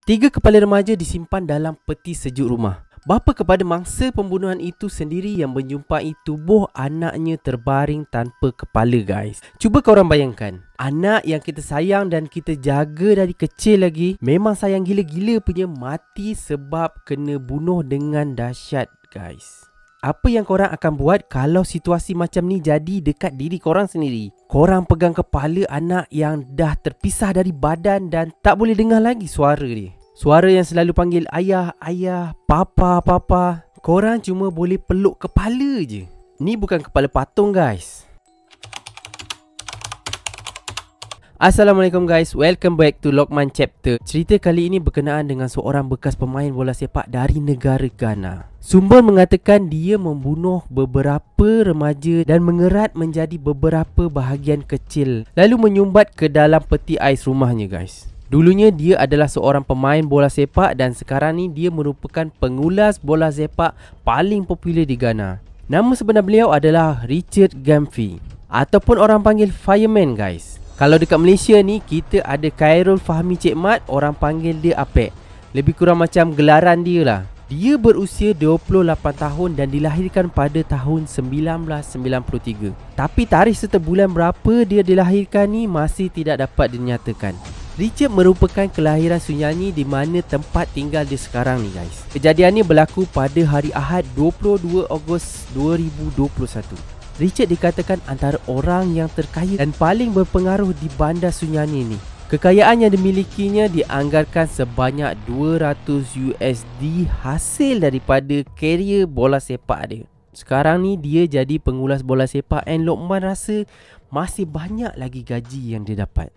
3 kepala remaja disimpan dalam peti sejuk rumah. Bapa kepada mangsa pembunuhan itu sendiri yang menjumpai tubuh anaknya terbaring tanpa kepala, guys. Cuba korang bayangkan, anak yang kita sayang dan kita jaga dari kecil lagi, memang sayang gila-gila punya, mati sebab kena bunuh dengan dahsyat, guys. Apa yang korang akan buat kalau situasi macam ni jadi dekat diri korang sendiri? Korang pegang kepala anak yang dah terpisah dari badan dan tak boleh dengar lagi suara dia. Suara yang selalu panggil ayah, ayah, papa, papa. Korang cuma boleh peluk kepala je. Ni bukan kepala patung, guys. Assalamualaikum guys, welcome back to Lokman Chapter. Cerita kali ini berkenaan dengan seorang bekas pemain bola sepak dari negara Ghana. Sumber mengatakan dia membunuh beberapa remaja dan mengerat menjadi beberapa bahagian kecil, lalu menyumbat ke dalam peti ais rumahnya, guys. Dulunya dia adalah seorang pemain bola sepak dan sekarang ni dia merupakan pengulas bola sepak paling popular di Ghana. Nama sebenar beliau adalah Richard Gamfi ataupun orang panggil Fireman, guys. Kalau dekat Malaysia ni, kita ada Khairul Fahmi Cik Mat, orang panggil dia Apek. Lebih kurang macam gelaran dia lah. Dia berusia 28 tahun dan dilahirkan pada tahun 1993. Tapi tarikh serta bulan berapa dia dilahirkan ni masih tidak dapat dinyatakan. Richard merupakan kelahiran Sunyani di mana tempat tinggal dia sekarang ni, guys. Kejadian ni berlaku pada hari Ahad 22 Ogos 2021. Richard dikatakan antara orang yang terkaya dan paling berpengaruh di bandar Sunyani ni. Kekayaan yang dimilikinya dianggarkan sebanyak $200 hasil daripada karier bola sepak dia. Sekarang ni dia jadi pengulas bola sepak and Lokman rasa masih banyak lagi gaji yang dia dapat.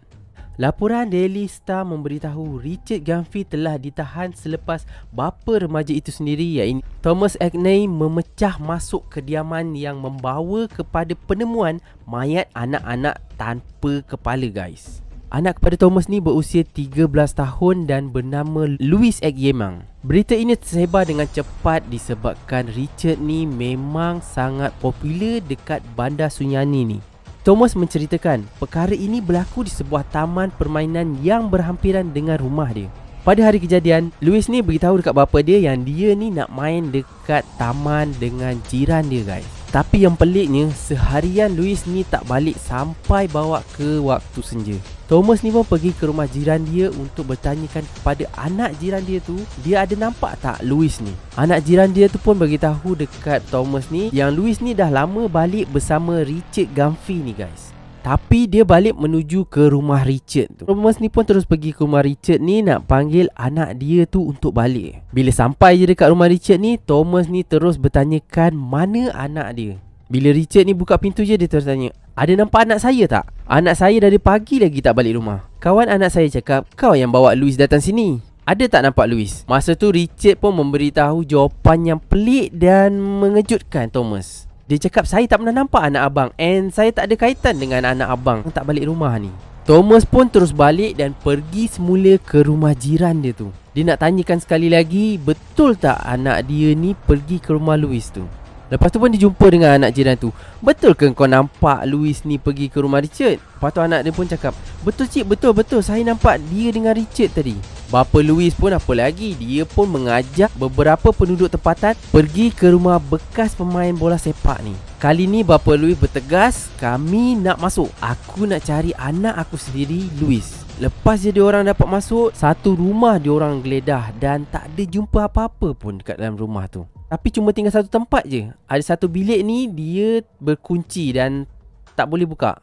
Laporan Daily Star memberitahu Richard Gamfi telah ditahan selepas bapa remaja itu sendiri, iaitu Thomas Agney, memecah masuk kediaman yang membawa kepada penemuan mayat anak-anak tanpa kepala, guys. Anak kepada Thomas ni berusia 13 tahun dan bernama Louis Agyemang. Berita ini tersebar dengan cepat disebabkan Richard ni memang sangat popular dekat bandar Sunyani ni. Thomas menceritakan perkara ini berlaku di sebuah taman permainan yang berhampiran dengan rumah dia. Pada hari kejadian, Louis ni beritahu dekat bapa dia yang dia ni nak main dekat taman dengan jiran dia, guys. Tapi yang peliknya, seharian Louis ni tak balik sampai bawa ke waktu senja. Thomas ni pun pergi ke rumah jiran dia untuk bertanyakan kepada anak jiran dia tu, dia ada nampak tak Louis ni. Anak jiran dia tu pun beritahu dekat Thomas ni yang Louis ni dah lama balik bersama Richard Gamfi ni, guys. Tapi dia balik menuju ke rumah Richard tu. Thomas ni pun terus pergi ke rumah Richard ni nak panggil anak dia tu untuk balik. Bila sampai je dekat rumah Richard ni, Thomas ni terus bertanyakan mana anak dia. Bila Richard ni buka pintu je, dia terus tanya, ada nampak anak saya tak? Anak saya dari pagi lagi tak balik rumah. Kawan anak saya cakap, kau yang bawa Louis datang sini. Ada tak nampak Louis? Masa tu Richard pun memberitahu jawapan yang pelik dan mengejutkan Thomas. Dia cakap, saya tak pernah nampak anak abang and saya tak ada kaitan dengan anak abang yang tak balik rumah ni. Thomas pun terus balik dan pergi semula ke rumah jiran dia tu. Dia nak tanyakan sekali lagi, betul tak anak dia ni pergi ke rumah Louis tu. Lepas tu pun dia jumpa dengan anak jiran tu. Betul ke kau nampak Louis ni pergi ke rumah Richard? Lepas tu anak dia pun cakap, betul cik, betul saya nampak dia dengan Richard tadi. Bapa Louis pun apa lagi, dia pun mengajak beberapa penduduk tempatan pergi ke rumah bekas pemain bola sepak ni. Kali ni bapa Louis bertegas, kami nak masuk. Aku nak cari anak aku sendiri, Louis. Lepas je diorang dapat masuk, satu rumah diorang geledah dan tak ada jumpa apa-apa pun dekat dalam rumah tu. Tapi cuma tinggal satu tempat je. Ada satu bilik ni dia berkunci dan tak boleh buka.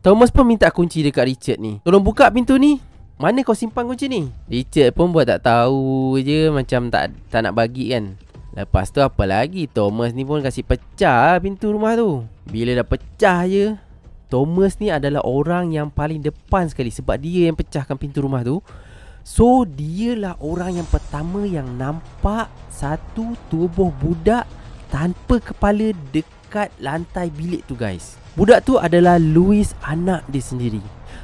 Thomas pun minta kunci dekat Richard ni. Tolong buka pintu ni. Mana kau simpan kunci ni? Richard pun buat tak tahu je, macam tak nak bagi kan. Lepas tu apa lagi, Thomas ni pun kasih pecah pintu rumah tu. Bila dah pecah je, Thomas ni adalah orang yang paling depan sekali sebab dia yang pecahkan pintu rumah tu. So dialah orang yang pertama yang nampak satu tubuh budak tanpa kepala dekat lantai bilik tu, guys. Budak tu adalah Louis, anak dia sendiri.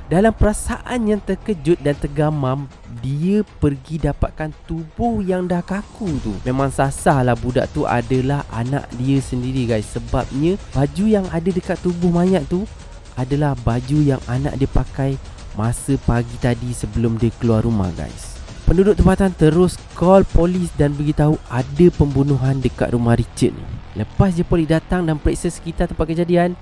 Dalam perasaan yang terkejut dan tergamam, dia pergi dapatkan tubuh yang dah kaku tu. Memang sasar lah budak tu adalah anak dia sendiri, guys. Sebabnya baju yang ada dekat tubuh mayat tu adalah baju yang anak dia pakai masa pagi tadi sebelum dia keluar rumah, guys. Penduduk tempatan terus call polis dan beritahu ada pembunuhan dekat rumah Richard ni. Lepas je polis datang dan periksa sekitar tempat kejadian,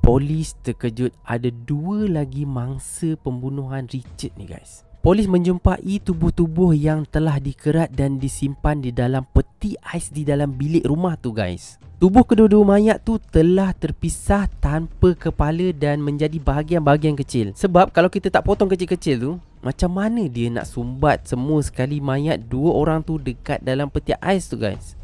polis terkejut ada 2 lagi mangsa pembunuhan Richard ni guys. Polis menjumpai tubuh-tubuh yang telah dikerat dan disimpan di dalam peti ais di dalam bilik rumah tu guys. Tubuh kedua-dua mayat tu telah terpisah tanpa kepala dan menjadi bahagian-bahagian kecil. Sebab kalau kita tak potong kecil-kecil tu, macam mana dia nak sumbat semua sekali mayat 2 orang tu dekat dalam peti ais tu guys.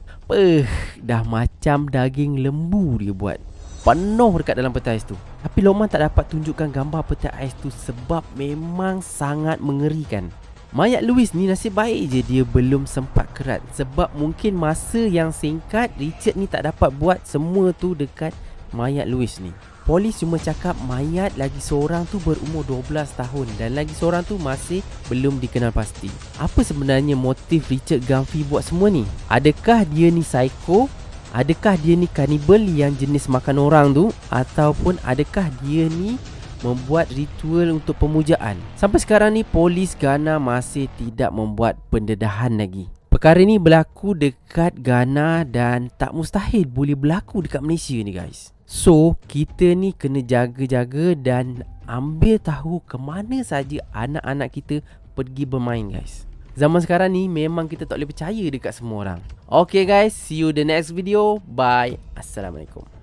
Dah macam daging lembu dia buat. Penuh dekat dalam peti ais tu. Tapi Lokman tak dapat tunjukkan gambar peti ais tu sebab memang sangat mengerikan. Mayat Louis ni nasib baik je dia belum sempat kerat. Sebab mungkin masa yang singkat Richard ni tak dapat buat semua tu dekat mayat Louis ni. Polis cuma cakap mayat lagi seorang tu berumur 12 tahun dan lagi seorang tu masih belum dikenal pasti. Apa sebenarnya motif Richard Garfield buat semua ni? Adakah dia ni psycho? Adakah dia ni kanibal yang jenis makan orang tu? Ataupun adakah dia ni membuat ritual untuk pemujaan? Sampai sekarang ni polis Ghana masih tidak membuat pendedahan lagi. Perkara ni berlaku dekat Ghana dan tak mustahil boleh berlaku dekat Malaysia ni guys. So kita ni kena jaga-jaga dan ambil tahu ke mana saja anak-anak kita pergi bermain guys. Zaman sekarang ni memang kita tak boleh percaya dekat semua orang. Okay guys, see you the next video. Bye. Assalamualaikum.